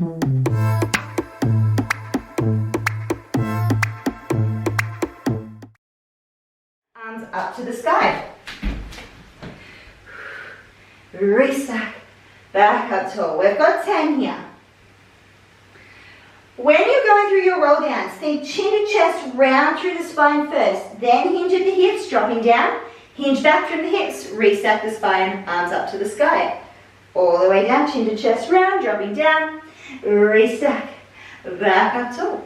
Arms up to the sky. Restack. Back up tall. We've got 10 here. When you're going through your roll downs, think chin to chest, round through the spine first. Then hinge at the hips, dropping down. Hinge back from the hips, restack the spine, arms up to the sky. All the way down, chin to chest, round, dropping down. Restack. Back up tall.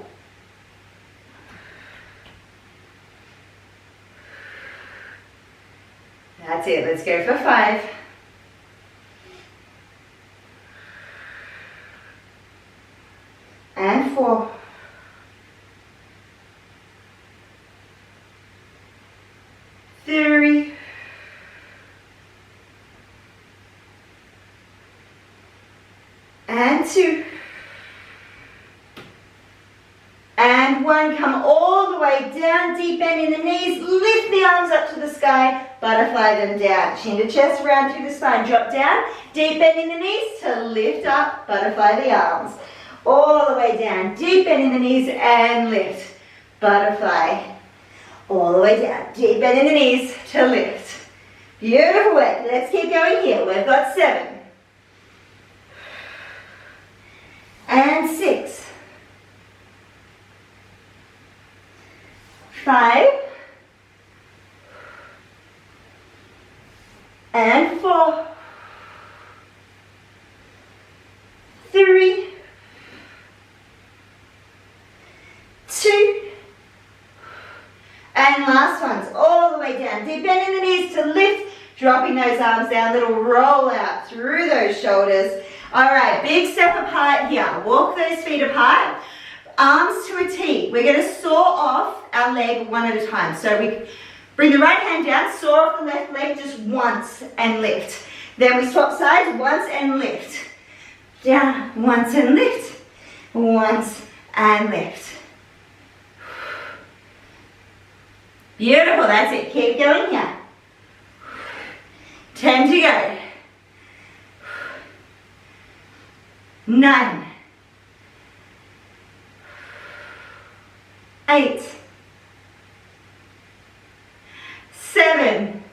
That's it. Let's go for 5. And 4. Three. And 2. And 1. Come all the way down, deep bend in the knees, lift the arms up to the sky, butterfly them down, chin to chest, round through the spine, drop down, deep bend in the knees to lift up, butterfly the arms. All the way down, deep bend in the knees and lift, butterfly. All the way down, deep bend in the knees to lift. Beautiful work. Let's keep going here. We've got 7. And 6. 5. And 4. 3. 2. And last ones, all the way down. Deep bend in the knees to lift, dropping those arms down, little roll out through those shoulders. All right, big step apart here. Walk those feet apart, arms to a T. We're going to saw off our leg one at a time. So we bring the right hand down, saw off the left leg just once and lift. Then we swap sides, once and lift. Down, once and lift, once and lift. Beautiful, that's it. Keep going here. 10 to go. 9. 8. 7.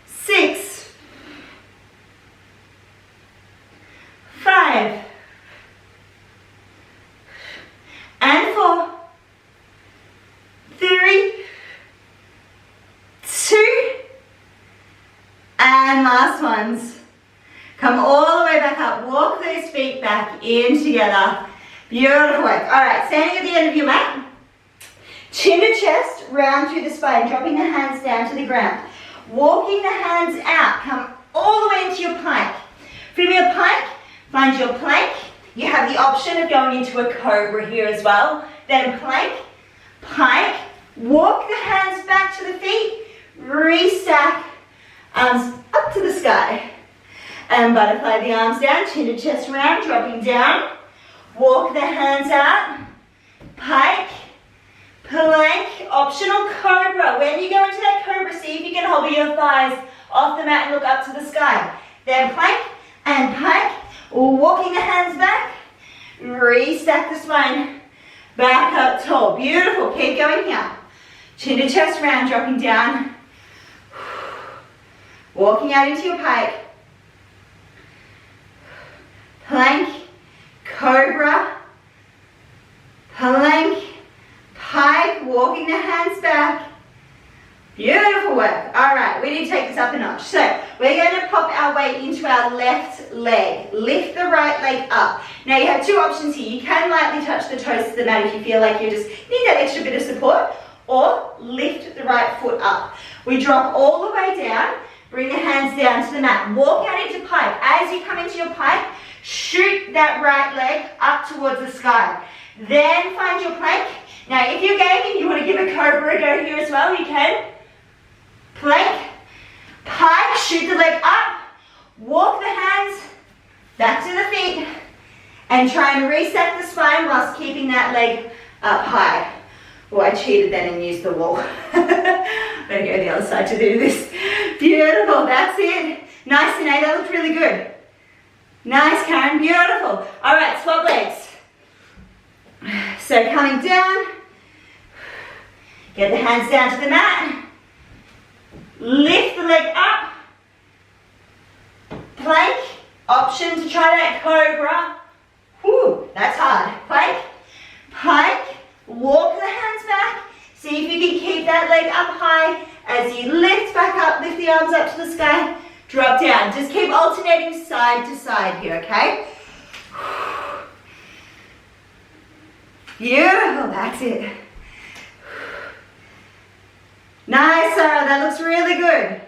6. 5. And 4. 3. 2. And last ones. Come all the way back up. Walk those feet back in together. Beautiful work. All right, standing at the end of your mat. Chin to chest, round through the spine, dropping the hands down to the ground. Walking the hands out. Come all the way into your plank. From your plank, find your plank. You have the option of going into a cobra here as well. Then plank, pike. Walk the hands back to the feet. Restack. Arms up to the sky. And butterfly the arms down, chin to chest round, dropping down. Walk the hands out. Pike, plank, optional cobra. When you go into that cobra, see if you can hover your thighs off the mat and look up to the sky. Then plank and pike, walking the hands back. Restack the spine, back up tall. Beautiful, keep going here. Chin to chest round, dropping down. Walking out into your pike. Plank, cobra, plank, pike, walking the hands back. Beautiful work. All right, we need to take this up a notch. So we're going to pop our weight into our left leg. Lift the right leg up. Now you have 2 options here. You can lightly touch the toes to the mat if you feel like you just need that extra bit of support, or lift the right foot up. We drop all the way down, bring the hands down to the mat. Walk out into pike. As you come into your pike, shoot that right leg up towards the sky. Then find your plank. Now if you're game and you want to give a cobra a go here as well, you can. Plank, pike, shoot the leg up, walk the hands back to the feet, and try and reset the spine whilst keeping that leg up high. Oh, I cheated then and used the wall. I'm going to go the other side to do this. Beautiful, that's it. Nice, Sinead, that looks really good. Nice, Karen, beautiful. All right, swap legs. So coming down, get the hands down to the mat, lift the leg up, plank, option to try that cobra. Whew, that's hard. Plank, pike, walk the hands back, see if you can keep that leg up high as you lift back up, lift the arms up to the sky, drop down. Just keep alternating side to side here, okay? Beautiful, that's it. Nice, Sarah, that looks really good.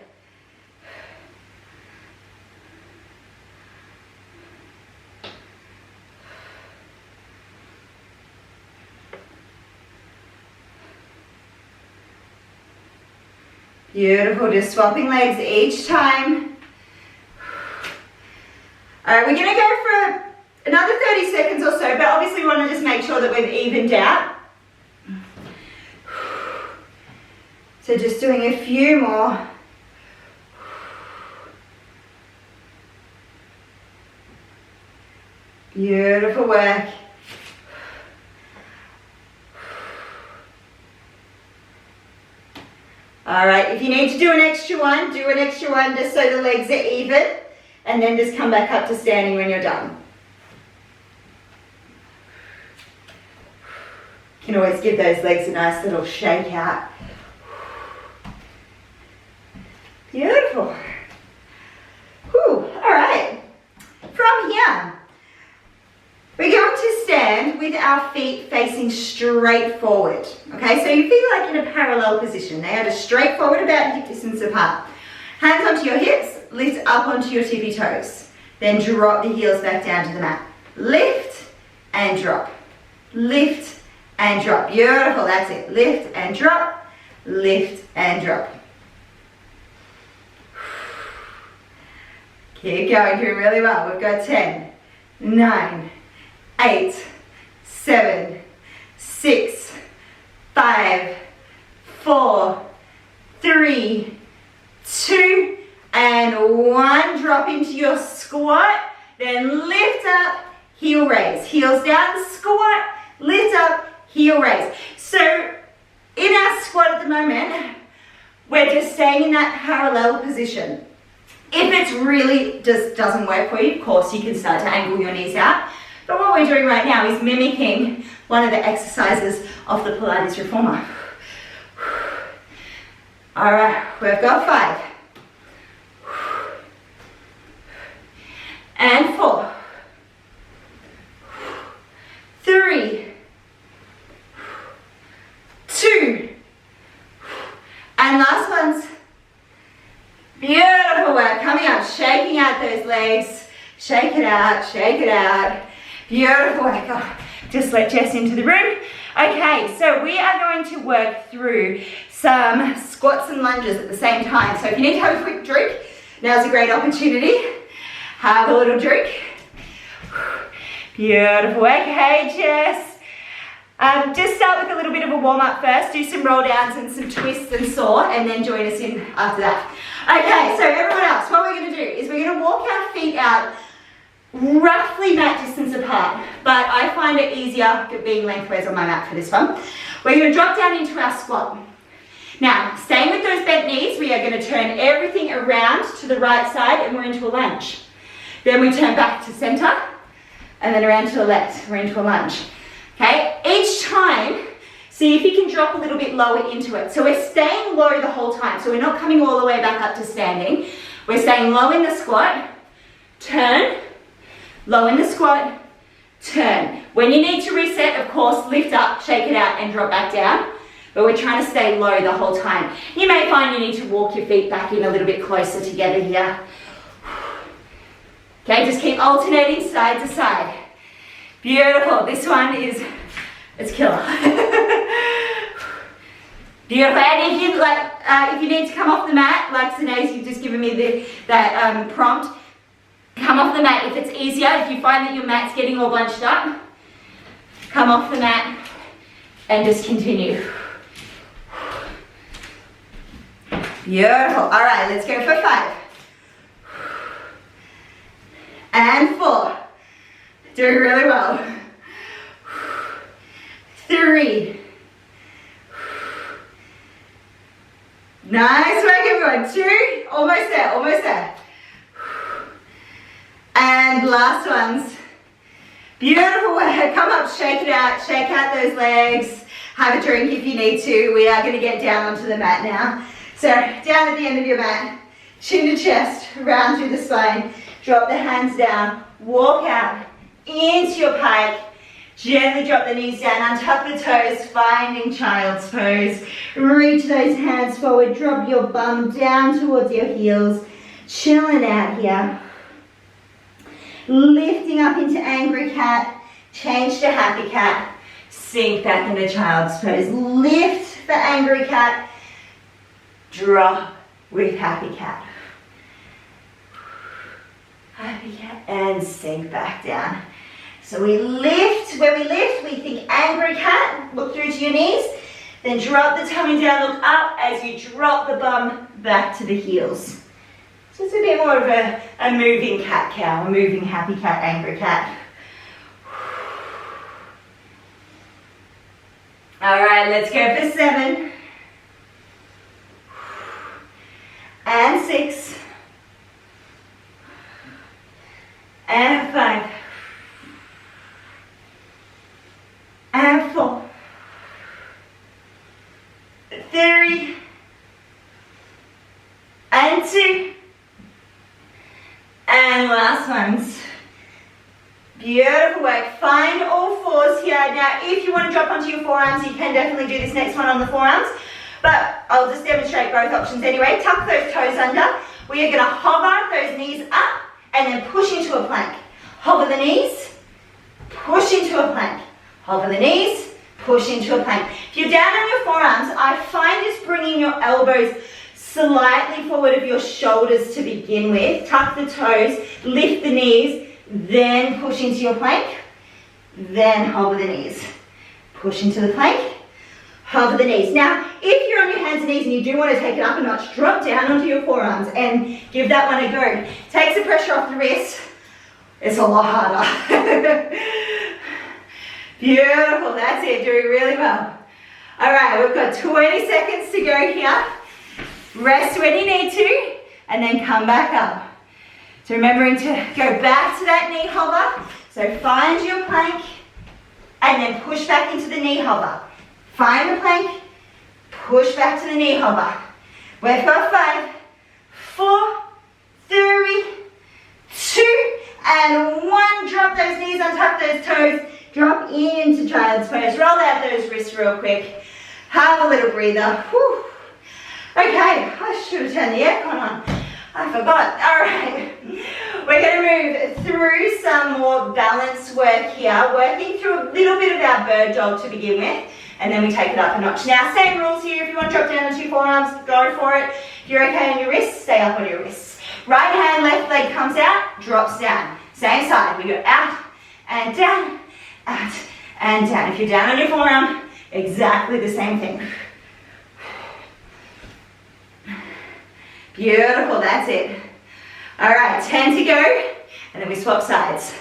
Beautiful, just swapping legs each time. All right, we're gonna go for another 30 seconds or so, but obviously we wanna just make sure that we've evened out. So just doing a few more. Beautiful work. All right, if you need to do an extra one, do an extra one just so the legs are even, and then just come back up to standing when you're done. You can always give those legs a nice little shake out. Beautiful. Whew, all right. From here, we're going to stand with our feet facing straight forward. Okay, so you feel like in a parallel position. They are just straight forward, about hip distance apart. Hands onto your hips, lift up onto your tippy toes. Then drop the heels back down to the mat. Lift and drop. Lift and drop. Beautiful, that's it. Lift and drop, lift and drop. Keep going, doing really well. We've got 10, 9, 8, 7, 6, 5, 4, 3, 2, and 1. Drop into your squat, then lift up, heel raise. Heels down, squat, lift up, heel raise. So in our squat at the moment, we're just staying in that parallel position. If it really just doesn't work for you, of course you can start to angle your knees out. But what we're doing right now is mimicking one of the exercises of the Pilates reformer. All right, we've got 5. And 4. 3. 2. And last ones. Beautiful work, coming up, shaking out those legs, shake it out, beautiful work. Oh, just let Jess into the room. Okay, so we are going to work through some squats and lunges at the same time. So if you need to have a quick drink, now's a great opportunity. Have a little drink. Beautiful work, hey Jess. Just start with a little bit of a warm-up first, do some roll downs and some twists and saw, and then join us in after that. Okay, so everyone else, what we're going to do is we're going to walk our feet out roughly mat distance apart, but I find it easier being lengthways on my mat for this one. We're going to drop down into our squat. Now, staying with those bent knees, we are going to turn everything around to the right side and we're into a lunge. Then we turn back to center and then around to the left, we're into a lunge. Okay, each time, see if you can drop a little bit lower into it. So we're staying low the whole time. So we're not coming all the way back up to standing. We're staying low in the squat, turn, low in the squat, turn. When you need to reset, of course, lift up, shake it out, and drop back down. But we're trying to stay low the whole time. You may find you need to walk your feet back in a little bit closer together here. Okay, just keep alternating side to side. Beautiful, this one is, it's killer. Beautiful, and if you need to come off the mat, like Sinead, you've just given me that prompt, come off the mat if it's easier. If you find that your mat's getting all bunched up, come off the mat and just continue. Beautiful, all right, let's go for 5. And 4. Doing really well. 3. Nice work, everyone. 2. Almost there, almost there. And last ones. Beautiful work. Come up, shake it out, shake out those legs. Have a drink if you need to. We are going to get down onto the mat now. So down at the end of your mat, chin to chest, round through the spine. Drop the hands down, walk out into your pike. Gently drop the knees down, untuck the toes, finding child's pose. Reach those hands forward, drop your bum down towards your heels. Chilling out here. Lifting up into angry cat, change to happy cat. Sink back into child's pose. Lift for angry cat, drop with happy cat. Happy cat, and sink back down. So we lift, when we lift, we think angry cat, look through to your knees, then drop the tummy down, look up as you drop the bum back to the heels. So it's a bit more of a moving cat cow, a moving happy cat, angry cat. All right, let's go for 7. And 6. And 5. And 4. 3. And 2. And last ones. Beautiful work. Find all 4s here. Now, if you want to drop onto your forearms, you can definitely do this next one on the forearms. But I'll just demonstrate both options anyway. Tuck those toes under. We are going to hover those knees up and then push into a plank. Hover the knees, push into a plank. Hover the knees, push into a plank. If you're down on your forearms, I find just bringing your elbows slightly forward of your shoulders to begin with. Tuck the toes, lift the knees, then push into your plank. Then hover the knees. Push into the plank, hover the knees. Now, if you're on your hands and knees and you do want to take it up a notch, drop down onto your forearms and give that one a go. Take some pressure off the wrist. It's a lot harder. Beautiful, that's it, doing really well. All right, we've got 20 seconds to go here. Rest when you need to, and then come back up. So remembering to go back to that knee hover. So find your plank, and then push back into the knee hover. Find the plank, push back to the knee hover. We've got 5, 4, 3, 2, and 1. Drop those knees, untuck those toes. Drop into child's pose. Roll out those wrists real quick. Have a little breather. Whew. Okay, I should have turned the aircon on. I forgot. All right. We're going to move through some more balance work here, working through a little bit of our bird dog to begin with, and then we take it up a notch. Now, same rules here. If you want to drop down onto your forearms, go for it. If you're okay on your wrists, stay up on your wrists. Right hand, left leg comes out, drops down. Same side. We go out and down, out and down. If you're down on your forearm, exactly the same thing. Beautiful, that's it. All right, 10 to go, and then we swap sides.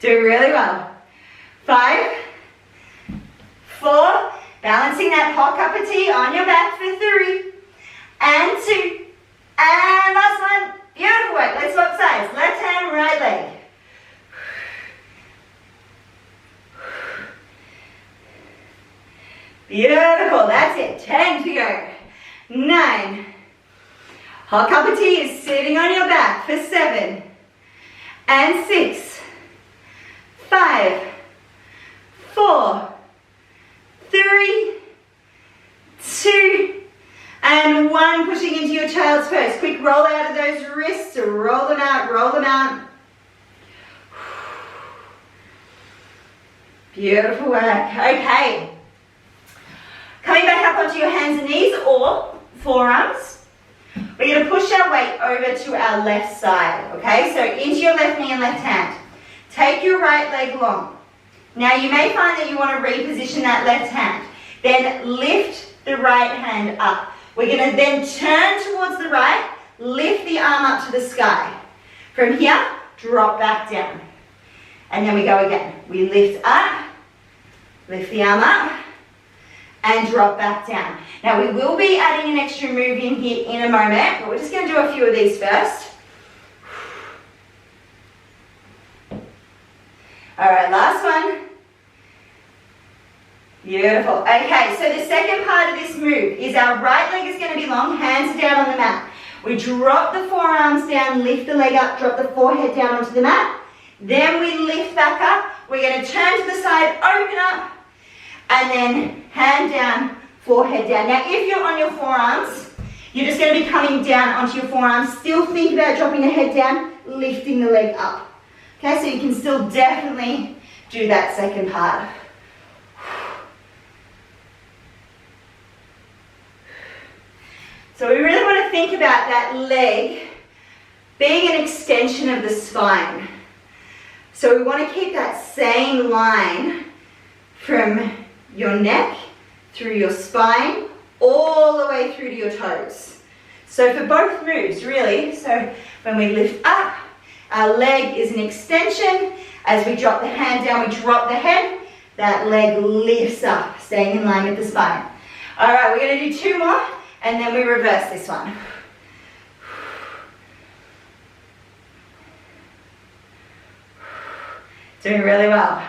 Doing really well. 5, 4, balancing that hot cup of tea on your back for 3, and 2, and last one. Beautiful work. Let's swap sides. Left hand, right leg. Beautiful, that's it. 10 to go. 9. Hot cup of tea is sitting on your back for 7. And 6. 5. 4. 3. 2. And 1. Pushing into your child's pose. Quick roll out of those wrists. Roll them out, roll them out. Beautiful work. Okay. Coming back up onto your hands and knees or forearms, we're going to push our weight over to our left side, okay? So into your left knee and left hand. Take your right leg long. Now you may find that you want to reposition that left hand. Then lift the right hand up. We're going to then turn towards the right, lift the arm up to the sky. From here, drop back down. And then we go again. We lift up, lift the arm up, and drop back down. Now we will be adding an extra move in here in a moment, but we're just going to do a few of these first. All right, last one. Beautiful. Okay, so the second part of this move is our right leg is going to be long, hands down on the mat. We drop the forearms down, lift the leg up, drop the forehead down onto the mat. Then we lift back up. We're going to turn to the side, open up, and then hand down, forehead down. Now, if you're on your forearms, you're just going to be coming down onto your forearms. Still think about dropping the head down, lifting the leg up. Okay, so you can still definitely do that second part. So we really want to think about that leg being an extension of the spine. So we want to keep that same line from your neck, through your spine, all the way through to your toes. So for both moves, really, so when we lift up, our leg is an extension. As we drop the hand down, we drop the head, that leg lifts up, staying in line with the spine. All right, we're going to do two more, and then we reverse this one. Doing really well.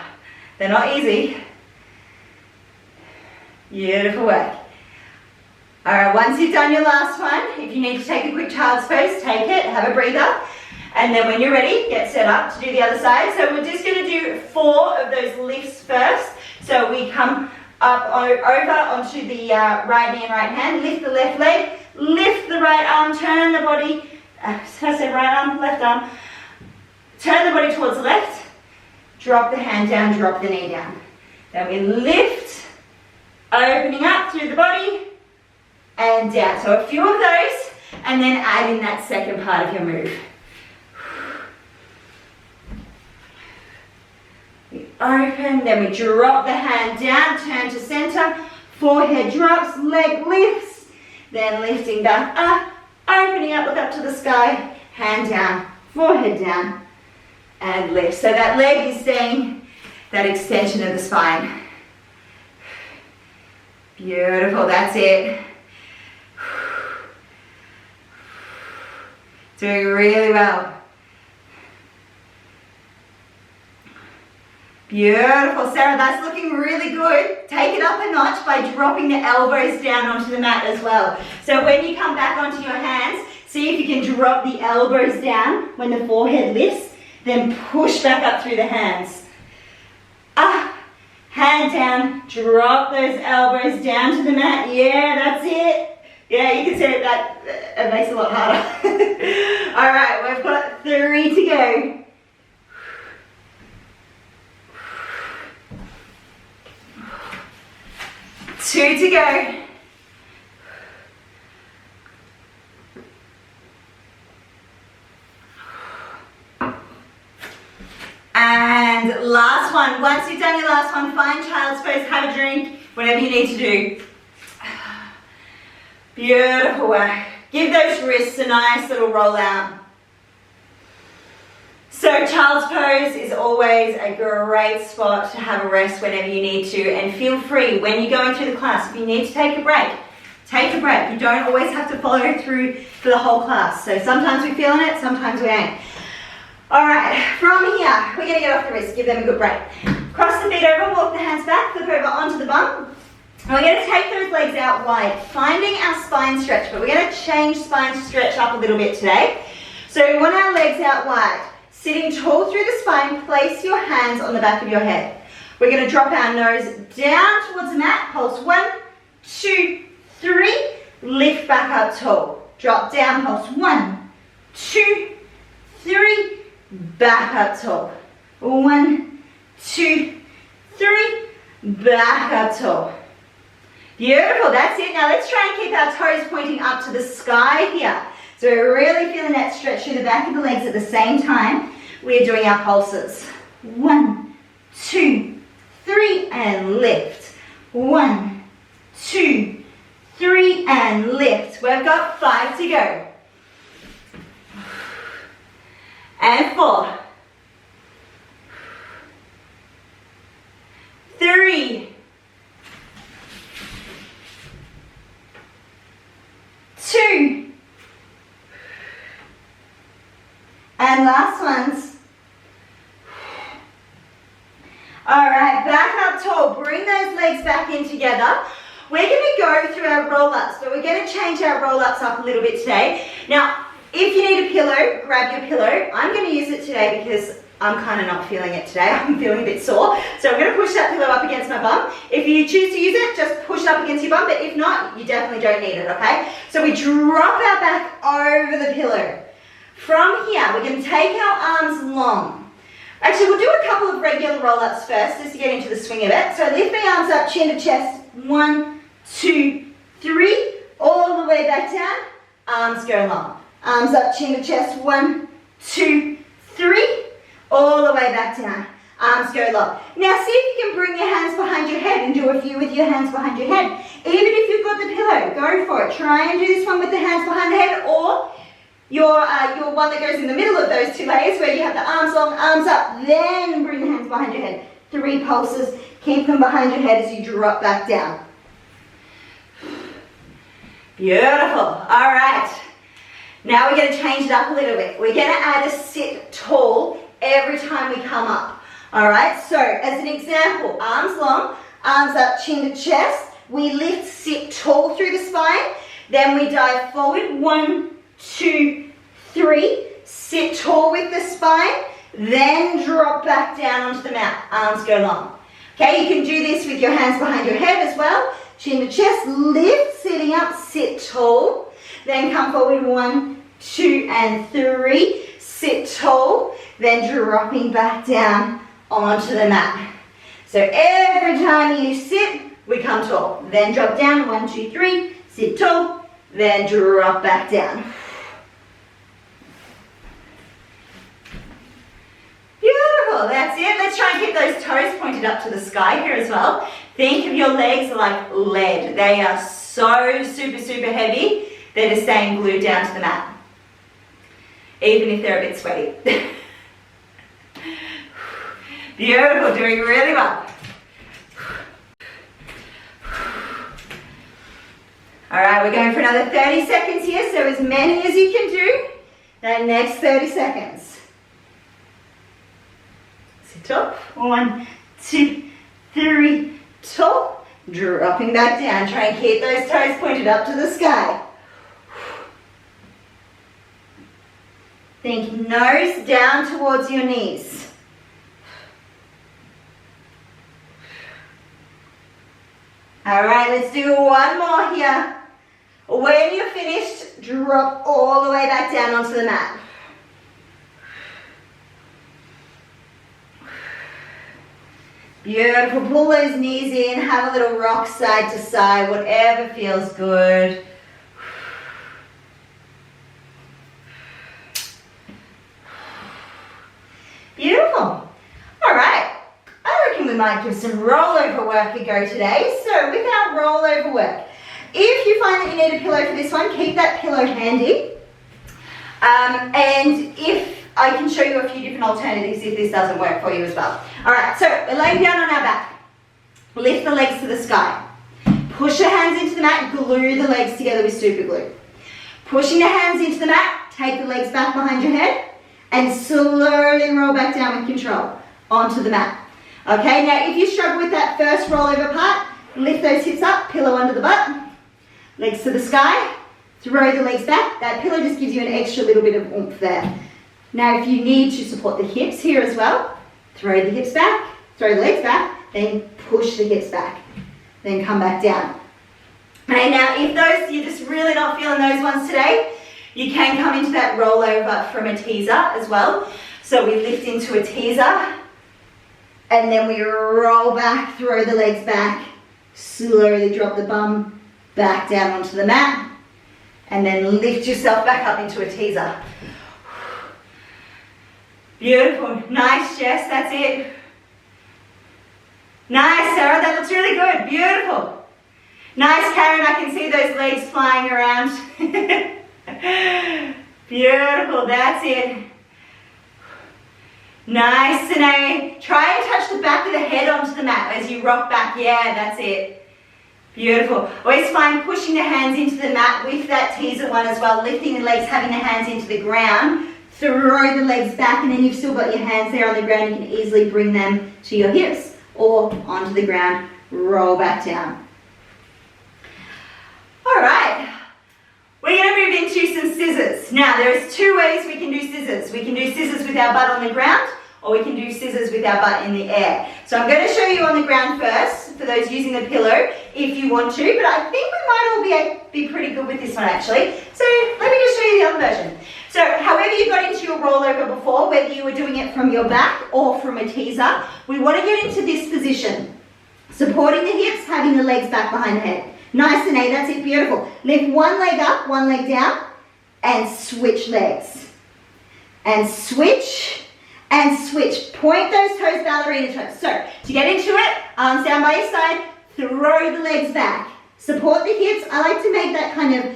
They're not easy. Beautiful work. All right, once you've done your last one, if you need to take a quick child's pose, take it, have a breather. And then when you're ready, get set up to do the other side. So we're just going to do 4 of those lifts first. So we come up over onto the right knee and right hand, lift the left leg, lift the right arm, turn the body, should I say right arm, left arm, turn the body towards the left, drop the hand down, drop the knee down. Then we lift, opening up through the body, and down. So a few of those, and then add in that second part of your move. We open, then we drop the hand down, turn to center, forehead drops, leg lifts, then lifting back up, opening up, look up to the sky, hand down, forehead down, and lift. So that leg is staying that extension of the spine. Beautiful, that's it. Doing really well. Beautiful, Sarah, that's looking really good. Take it up a notch by dropping the elbows down onto the mat as well. So when you come back onto your hands, see if you can drop the elbows down when the forehead lifts, then push back up through the hands. Up, hand down, drop those elbows down to the mat. Yeah, that's it. Yeah, you can see it, that makes it a lot harder. All right, we've got 3 to go. Two to go. And last one. Once you've done your last one, find child's pose, have a drink, whatever you need to do. Beautiful work. Give those wrists a nice little roll out. So child's pose is always a great spot to have a rest whenever you need to, and feel free when you're going through the class, if you need to take a break, take a break. You don't always have to follow through for the whole class. So sometimes we're feeling it, sometimes we ain't. All right, from here, we're gonna get off the wrists, give them a good break. Cross the feet over, walk the hands back, flip over onto the bum. And we're gonna take those legs out wide, finding our spine stretch, but we're gonna change spine stretch up a little bit today. So we want our legs out wide. Sitting tall through the spine, place your hands on the back of your head. We're going to drop our nose down towards the mat. Pulse 1, 2, 3. Lift back up tall. Drop down, pulse 1, 2, 3. Back up tall. 1, 2, 3. Back up tall. Beautiful, that's it. Now let's try and keep our toes pointing up to the sky here. So we're really feeling that stretch through the back of the legs at the same time. We're doing our pulses. 1, 2, 3, and lift. 1, 2, 3, and lift. We've got 5 to go. And 4. 3. 2. And last ones. All right, back up tall. Bring those legs back in together. We're going to go through our roll-ups, but we're going to change our roll-ups up a little bit today. Now, if you need a pillow, grab your pillow. I'm going to use it today because I'm kind of not feeling it today. I'm feeling a bit sore. So I'm going to push that pillow up against my bum. If you choose to use it, just push it up against your bum, but if not, you definitely don't need it, okay? So we drop our back over the pillow. From here, we're going to take our arms long. Actually, we'll do a couple of regular roll-ups first, just to get into the swing of it. So lift my arms up, chin to chest. 1, 2, 3. All the way back down. Arms go long. Arms up, chin to chest. 1, 2, 3. All the way back down. Arms go long. Now see if you can bring your hands behind your head and do a few with your hands behind your head. Even if you've got the pillow, go for it. Try and do this one with the hands behind the head, or your one that goes in the middle of those 2 layers where you have the arms long, arms up, then bring the hands behind your head. 3 pulses. Keep them behind your head as you drop back down. Beautiful. All right. Now we're going to change it up a little bit. We're going to add a sit tall every time we come up. All right. So as an example, arms long, arms up, chin to chest. We lift, sit tall through the spine. Then we dive forward. 1, 2, 3. Sit tall with the spine. Then drop back down onto the mat. Arms go long. Okay, you can do this with your hands behind your head as well. Chin to chest, lift, sitting up, sit tall. Then come forward, 1, 2, and 3. Sit tall, then dropping back down onto the mat. So every time you sit, we come tall. Then drop down, 1, 2, 3. Sit tall, then drop back down. Beautiful, that's it. Let's try and keep those toes pointed up to the sky here as well. Think of your legs like lead. They are so super, super heavy. They're just staying glued down to the mat. Even if they're a bit sweaty. Beautiful, doing really well. All right, we're going for another 30 seconds here, so as many as you can do that next 30 seconds. Sit up, 1, 2, 3, tall, dropping back down. Try and keep those toes pointed up to the sky. Think nose down towards your knees. All right, let's do one more here. When you're finished, drop all the way back down onto the mat. Beautiful. Pull those knees in. Have a little rock side to side, whatever feels good. Beautiful. All right. I reckon we might give some rollover work a go today. So with our rollover work, if you find that you need a pillow for this one, keep that pillow handy. And if I can show you a few different alternatives if this doesn't work for you as well. All right, so we're laying down on our back. Lift the legs to the sky. Push your hands into the mat, glue the legs together with super glue. Pushing the hands into the mat, take the legs back behind your head and slowly roll back down with control onto the mat. Okay, now if you struggle with that first rollover part, lift those hips up, pillow under the butt, legs to the sky, throw the legs back. That pillow just gives you an extra little bit of oomph there. Now if you need to support the hips here as well, throw the hips back, throw the legs back, then push the hips back, then come back down. Okay, now if you're just really not feeling those ones today, you can come into that rollover from a teaser as well. So we lift into a teaser, and then we roll back, throw the legs back, slowly drop the bum back down onto the mat, and then lift yourself back up into a teaser. Beautiful. Nice, Jess. That's it. Nice, Sarah. That looks really good. Beautiful. Nice, Karen, I can see those legs flying around. Beautiful, that's it. Nice, Sine. Try and touch the back of the head onto the mat as you rock back. Yeah, that's it. Beautiful. Always find pushing the hands into the mat with that teaser one as well, lifting the legs, having the hands into the ground. Throw the legs back, and then you've still got your hands there on the ground. You can easily bring them to your hips or onto the ground. Roll back down. All right. We're going to move into some scissors. Now, there's two ways we can do scissors. We can do scissors with our butt on the ground, or we can do scissors with our butt in the air. So I'm going to show you on the ground first, for those using the pillow, if you want to, but I think we might all be pretty good with this one actually. So let me just show you the other version. So however you got into your rollover before, whether you were doing it from your back or from a teaser, we want to get into this position. Supporting the hips, having the legs back behind the head. Nice, and that's it, beautiful. Lift one leg up, one leg down, and switch legs. And switch, and switch. Point those toes, ballerina toes. So, to get into it, arms down by your side, throw the legs back. Support the hips. I like to make that kind of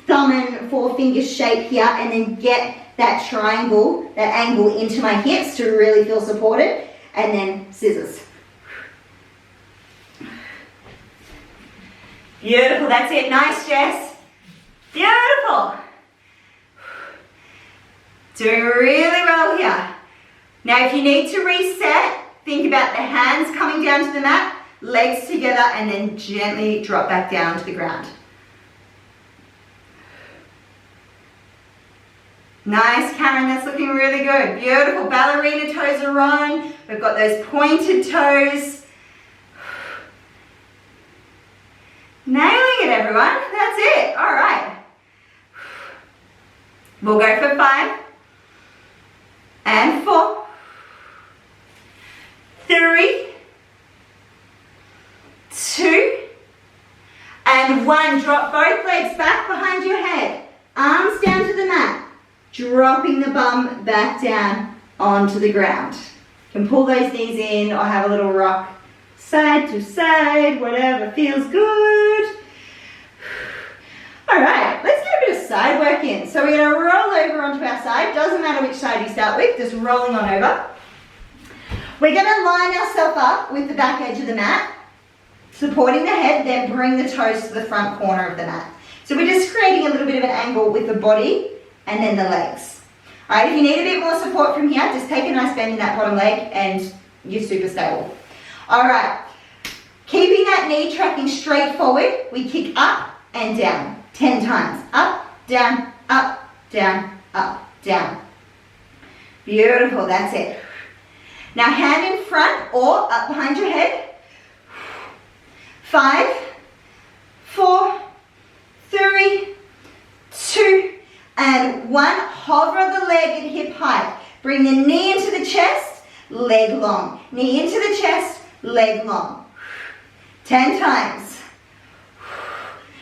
thumb and forefinger shape here, and then get that triangle, that angle into my hips to really feel supported. And then scissors. Beautiful, that's it. Nice, Jess. Beautiful. Doing really well here. Now, if you need to reset, think about the hands coming down to the mat, legs together, and then gently drop back down to the ground. Nice, Karen, that's looking really good. Beautiful, ballerina toes are on. We've got those pointed toes. Nailing it, everyone. That's it. All right. We'll go for 5 and 4, 3, 2, and 1. Drop both legs back behind your head. Arms down to the mat. Dropping the bum back down onto the ground. You can pull those knees in or have a little rock. Side to side, whatever feels good. All right, let's get a bit of side work in. So we're going to roll over onto our side. Doesn't matter which side you start with, just rolling on over. We're going to line ourselves up with the back edge of the mat, supporting the head, then bring the toes to the front corner of the mat. So we're just creating a little bit of an angle with the body and then the legs. All right, if you need a bit more support from here, just take a nice bend in that bottom leg and you're super stable. All right, keeping that knee tracking straight forward, we kick up and down 10 times. Up, down, up, down, up, down. Beautiful, that's it. Now hand in front or up behind your head. 5, 4, 3, 2, and 1. Hover the leg at hip height. Bring the knee into the chest, leg long. Knee into the chest, leg long. 10 times.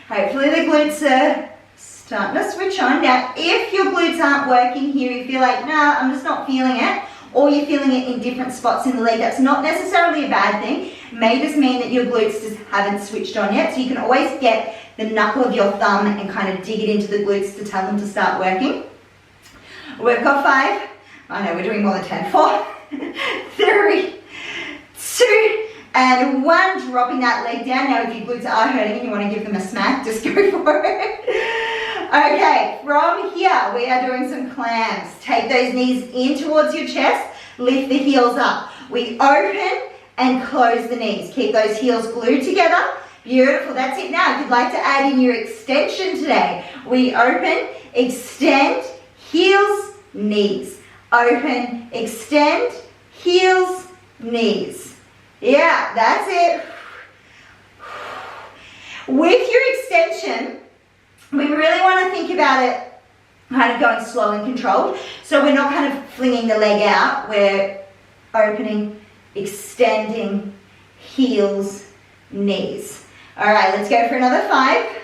Hopefully the glutes are starting to switch on. Now, if your glutes aren't working here, you feel like, nah, I'm just not feeling it, or you're feeling it in different spots in the leg, that's not necessarily a bad thing. It may just mean that your glutes just haven't switched on yet. So you can always get the knuckle of your thumb and kind of dig it into the glutes to tell them to start working. We've got 5. Oh no, we're doing more than 10. 4, 3, 2, and 1. Dropping that leg down. Now if your glutes are hurting and you want to give them a smack, just go for it. Okay, from here we are doing some clams. Take those knees in towards your chest. Lift the heels up. We open and close the knees. Keep those heels glued together. Beautiful, that's it. Now, if you'd like to add in your extension today, we open, extend, heels, knees. Open, extend, heels, knees. Yeah, that's it. With your extension, we really want to think about it kind of going slow and controlled. So we're not kind of flinging the leg out. We're opening, extending, heels, knees. All right, let's go for another 5.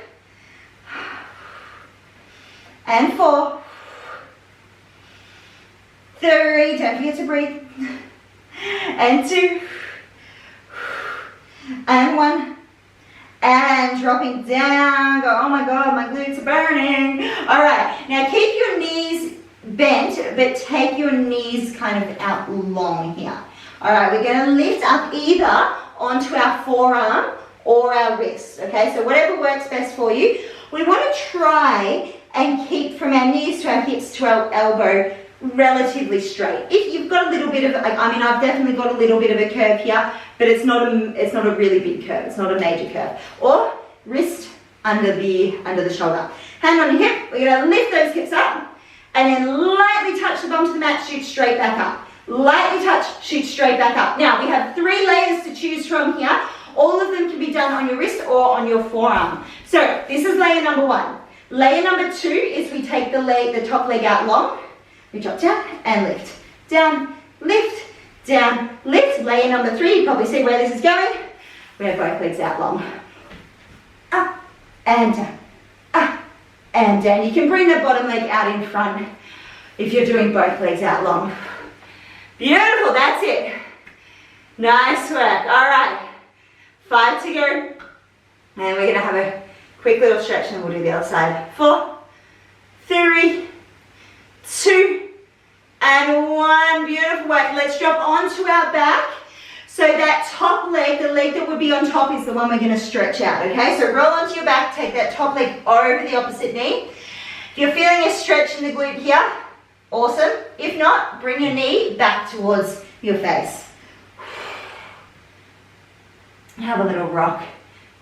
And 4. 3, don't forget to breathe. And 2. And 1. and dropping down. Go, oh my God, my glutes are burning. All right, now keep your knees bent, but take your knees kind of out long here. All right, we're going to lift up either onto our forearm or our wrist, okay? So whatever works best for you. We want to try and keep from our knees to our hips to our elbow relatively straight. If you've got a little bit of, I mean, I've definitely got a little bit of a curve here, but it's not a really big curve. It's not a major curve. Or wrist under the shoulder. Hand on your hip. We're going to lift those hips up and then lightly touch the bum to the mat, shoot straight back up. Lightly touch, shoot straight back up. Now, we have 3 layers to choose from here. All of them can be done on your wrist or on your forearm. So, this is layer number 1. Layer number 2 is we take the top leg out long. We drop down and lift. Down, lift, down, lift. Layer number 3, you probably see where this is going. We have both legs out long. Up and down. Up and down. You can bring the bottom leg out in front if you're doing both legs out long. Beautiful, that's it. Nice work. All right, 5 to go. And we're going to have a quick little stretch and we'll do the other side. 4, 3, 2, and 1. Beautiful work. Let's drop onto our back. So that top leg, the leg that would be on top is the one we're going to stretch out, okay? So roll onto your back, take that top leg over the opposite knee. If you're feeling a stretch in the glute here, awesome. If not, bring your knee back towards your face. Have a little rock,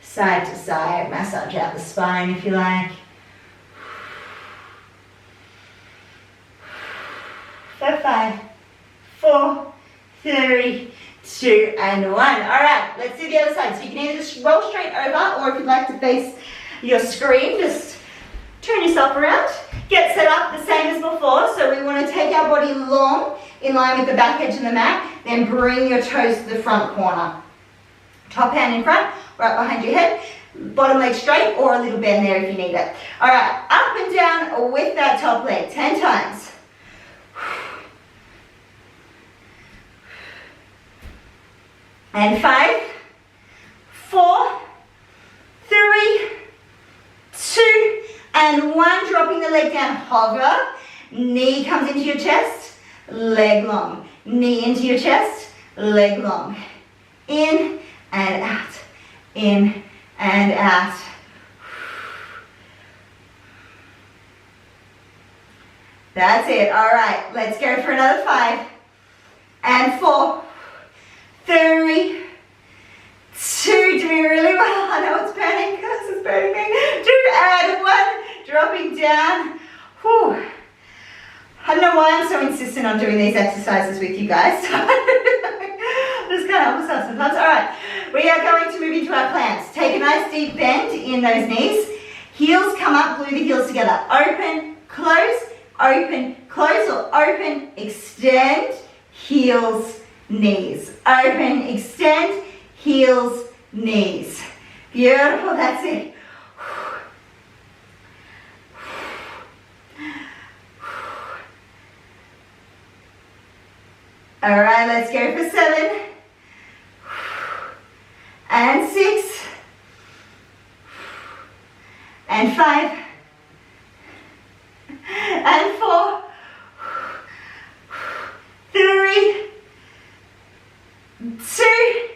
side to side, massage out the spine if you like. For 5, 4, 3, 2, and 1. All right, let's do the other side. So you can either just roll straight over, or if you'd like to face your screen, just turn yourself around. Get set up the same as before. So we want to take our body long in line with the back edge of the mat, then bring your toes to the front corner. Top hand in front, right behind your head, bottom leg straight, or a little bend there if you need it. All right, up and down with that top leg, 10 times. And 5, 4, 3, 2, and 1. Dropping the leg down, hover. Knee comes into your chest, leg long. Knee into your chest, leg long. In and out, in and out. That's it. All right, let's go for another 5 and 4, 3, 2, doing really well. I know it's burning because it's burning me. 2 and 1, dropping down. Whew. I don't know why I'm so insistent on doing these exercises with you guys. Just can't help myself sometimes. All right, we are going to move into our plants. Take a nice deep bend in those knees. Heels come up, glue the heels together. Open, close, or open, extend, heels, knees. Open, extend, heels, knees. Beautiful, that's it. All right, let's go for 7 and 6 and 5 and 4, 3, 2,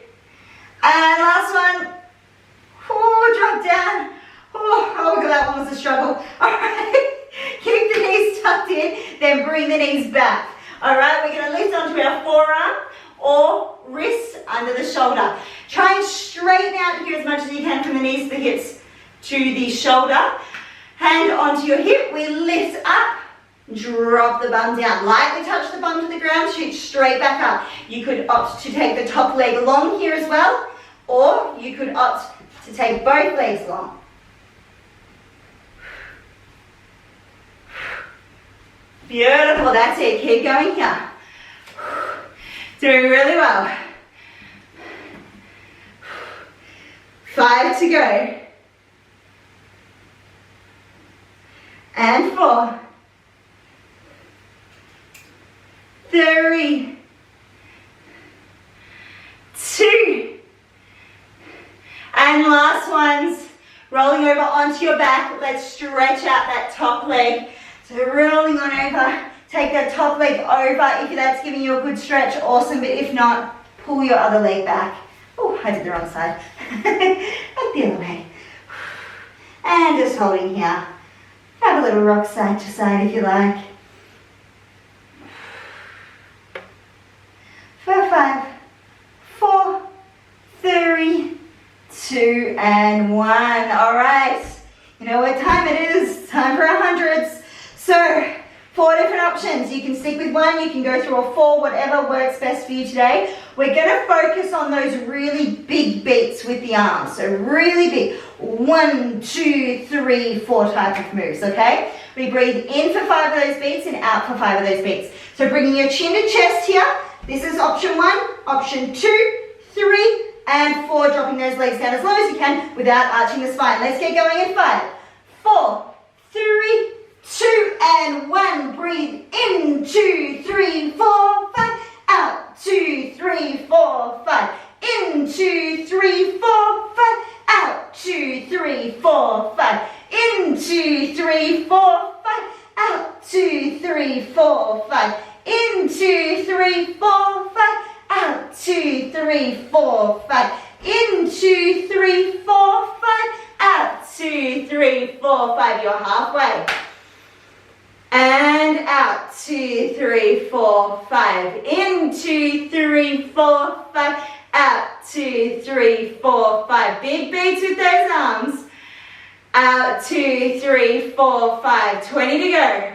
and last one. Drop down. Oh, look at that one was a struggle. All right, keep the knees tucked in, then bring the knees back. All right, we're going to lift onto our forearm or wrist under the shoulder. Try and straighten out here as much as you can from the knees to the hips to the shoulder. Hand onto your hip, we lift up, drop the bum down. Lightly touch the bum to the ground, shoot straight back up. You could opt to take the top leg long here as well, or you could opt to take both legs long. Beautiful, that's it. Keep going here. Doing really well. 5 to go. And 4. 3. 2. And last one. ones. Rolling over onto your back. Let's stretch out that top leg. So rolling on over. Take that top leg over. If that's giving you a good stretch, awesome. But if not, pull your other leg back. Oh, I did the wrong side. Back the other way. And just holding here. Have a little rock side to side if you like. For 5, 4, 3, 2, and 1. All right. You know what time it is. Time for our hundreds. So, 4 different options. You can stick with one, you can go through a 4, whatever works best for you today. We're going to focus on those really big beats with the arms. So really big. 1, 2, 3, 4 type of moves, okay? We breathe in for 5 of those beats and out for 5 of those beats. So bringing your chin to chest here. This is option 1, option 2, 3, and 4. Dropping those legs down as low as you can without arching the spine. Let's get going in 5, 4, 3, 2, and 1. Breathe in. 2, 3, 4, 5. Out. 2, 3, 4, 5. In. 2, 3, 4, 5. Out. 2, 3, 4, 5. In. 2, 3, 4, 5. Out. 2, 3, 4, 5. In. 2, 3, 4, 5. Out. 2, 3, 4, 5. In. 2, 3, 4, 5. Out. 2, 3, 4, 5. You're halfway. And out. 2, 3, 4, 5. In. 2, 3, 4, 5. Out. 2, 3, 4, 5. Big beats with those arms. Out. 2, 3, 4, 5. 20 to go.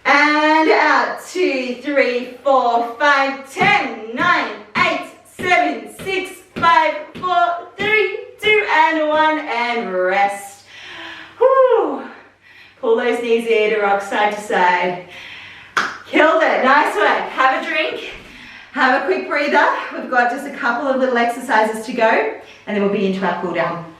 And out. 2, 3, 4, 5. 10, 9, 8, 7, 6, 5, 4, 3, 2, and 1. And rest. Whew. Pull those knees in to rock side to side. Killed it. Nice work. Have a drink. Have a quick breather. We've got just a couple of little exercises to go, and then we'll be into our cool down.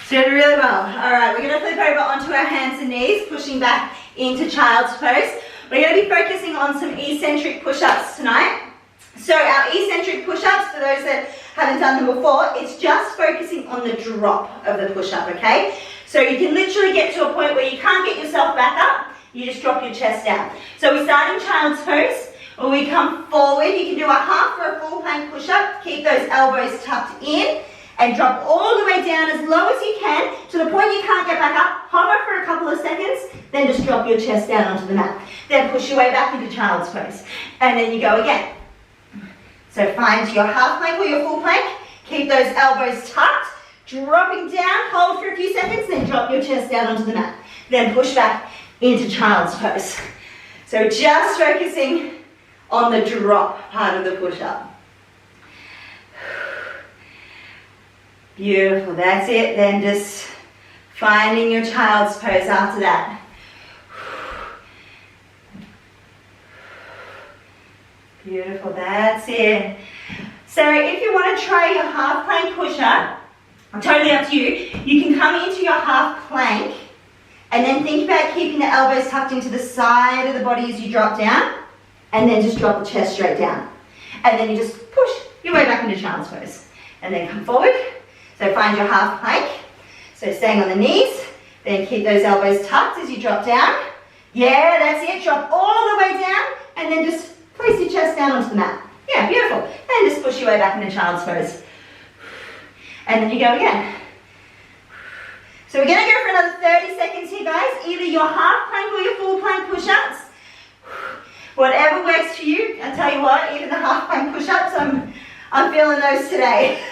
Doing really well. All right, we're going to flip over onto our hands and knees, pushing back into child's pose. We're going to be focusing on some eccentric push-ups tonight. So our eccentric push-ups, for those that haven't done them before, it's just focusing on the drop of the push-up, okay? So you can literally get to a point where you can't get yourself back up, you just drop your chest down. So we start in child's pose, or we come forward. You can do a half or a full plank push-up, keep those elbows tucked in, and drop all the way down as low as you can, to the point you can't get back up. Hover for a couple of seconds, then just drop your chest down onto the mat. Then push your way back into child's pose, and then you go again. So find your half plank or your full plank, keep those elbows tucked, dropping down, hold for a few seconds, then drop your chest down onto the mat. Then push back into child's pose. So just focusing on the drop part of the push-up. Beautiful, that's it. Then just finding your child's pose after that. Beautiful, that's it. So if you want to try your half plank push-up, totally up to you. You can come into your half plank and then think about keeping the elbows tucked into the side of the body as you drop down, and then just drop the chest straight down. And then you just push your way back into child's pose. And then come forward. So find your half plank. So staying on the knees, then keep those elbows tucked as you drop down. Yeah, that's it. Drop all the way down, and then just place your chest down onto the mat. Yeah, beautiful. And just push your way back into child's pose. And then you go again. So we're going to go for another 30 seconds here, guys. Either your half plank or your full plank push-ups. Whatever works for you. I tell you what, even the half plank push-ups, I'm feeling those today.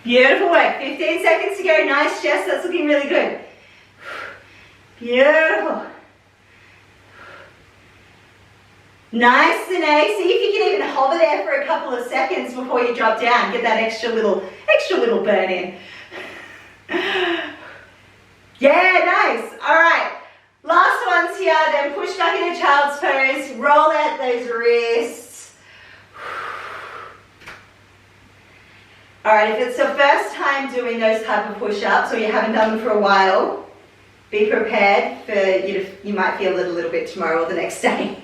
Beautiful work. 15 seconds to go. Nice chest. That's looking really good. Beautiful. Nice, Danae. See if you can even hover there for a couple of seconds before you drop down. Get that extra little burn in. Yeah, nice. All right. Last ones here. Then push back into child's pose. Roll out those wrists. All right. If it's your first time doing those type of push-ups, or you haven't done them for a while, Be prepared for you might feel it a little bit tomorrow or the next day.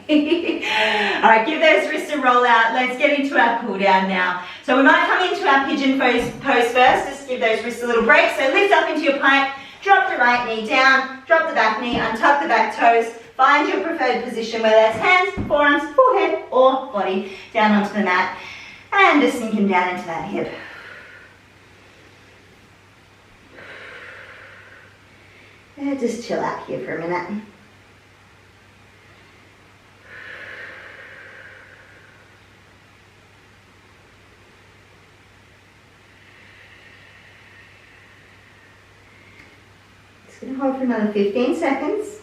All right, give those wrists a roll out. Let's get into our cool down now. So we might come into our pigeon pose first. Just give those wrists a little break. So lift up into your plank, drop the right knee down, drop the back knee, untuck the back toes. Find your preferred position, whether that's hands, forearms, forehead, or body, down onto the mat. And just sinking down into that hip. And just chill out here for a minute. Just going to hold for another 15 seconds.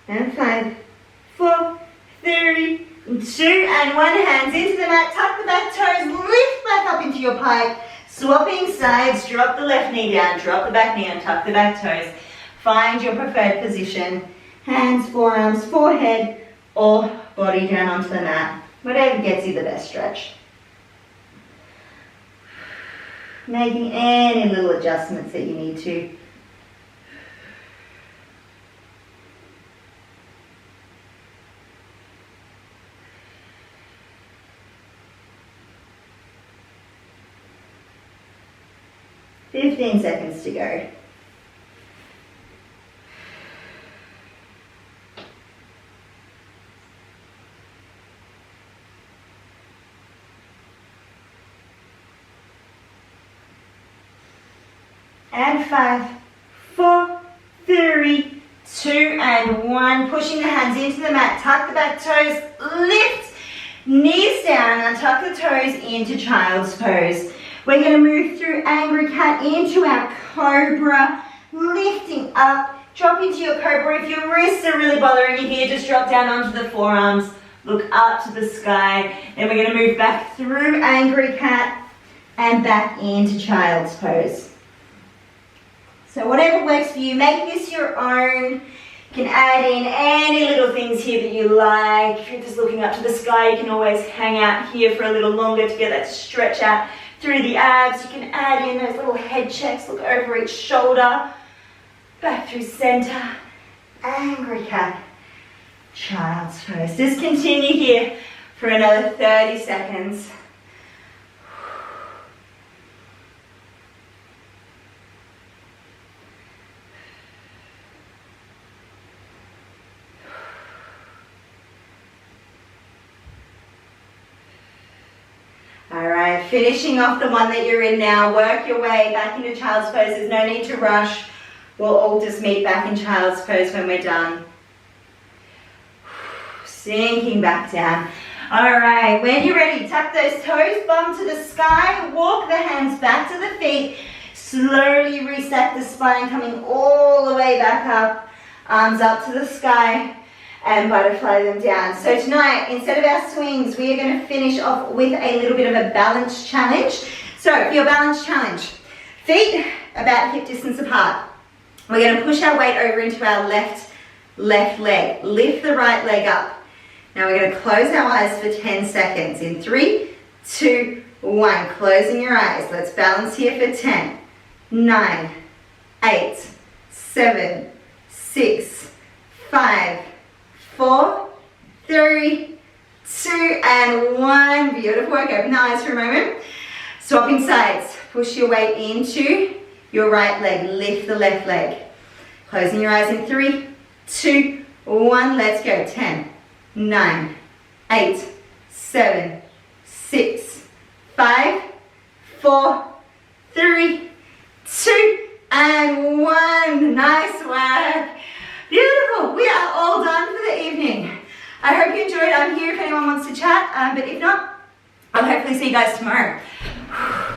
And 5, 4, 3, 2, and 1. Hands into the mat, tuck the back toes, lift back up into your plank, swapping sides, drop the left knee down, drop the back knee and tuck the back toes. Find your preferred position, hands, forearms, forehead, or body down onto the mat. Whatever gets you the best stretch. Making any little adjustments that you need to. Fifteen seconds to go. And 5, 4, 3, 2, and 1. Pushing the hands into the mat, tuck the back toes, lift, knees down, untuck the toes into child's pose. We're going to move through angry cat into our cobra, lifting up, drop into your cobra. If your wrists are really bothering you here, just drop down onto the forearms, look up to the sky. Then we're going to move back through angry cat and back into child's pose. So whatever works for you, make this your own. You can add in any little things here that you like. If you're just looking up to the sky, you can always hang out here for a little longer to get that stretch out through the abs. You can add in those little head checks, look over each shoulder, back through center, angry cat, child's pose. Just continue here for another 30 seconds. Alright, finishing off the one that you're in now. Work your way back into child's pose. There's no need to rush. We'll all just meet back in child's pose when we're done. Sinking back down. Alright, when you're ready, tuck those toes, bum to the sky, walk the hands back to the feet, slowly reset the spine, coming all the way back up, arms up to the sky, and butterfly them down. So tonight, instead of our swings, we are going to finish off with a little bit of a balance challenge. So for your balance challenge, feet about hip distance apart. We're going to push our weight over into our left leg. Lift the right leg up. Now we're going to close our eyes for 10 seconds. In 3, 2, 1. Closing your eyes. Let's balance here for 10, 9, 8, 7, 6, 5, 4, 3, 2, and 1. Beautiful work. Open the eyes for a moment. Swapping sides. Push your weight into your right leg. Lift the left leg. Closing your eyes in 3, 2, 1. Let's go. 10, 9, 8, 7, 6, 5, 4, 3, 2, and 1. Nice work. Beautiful. We are all done for the evening. I hope you enjoyed. I'm here if anyone wants to chat, but if not, I'll hopefully see you guys tomorrow.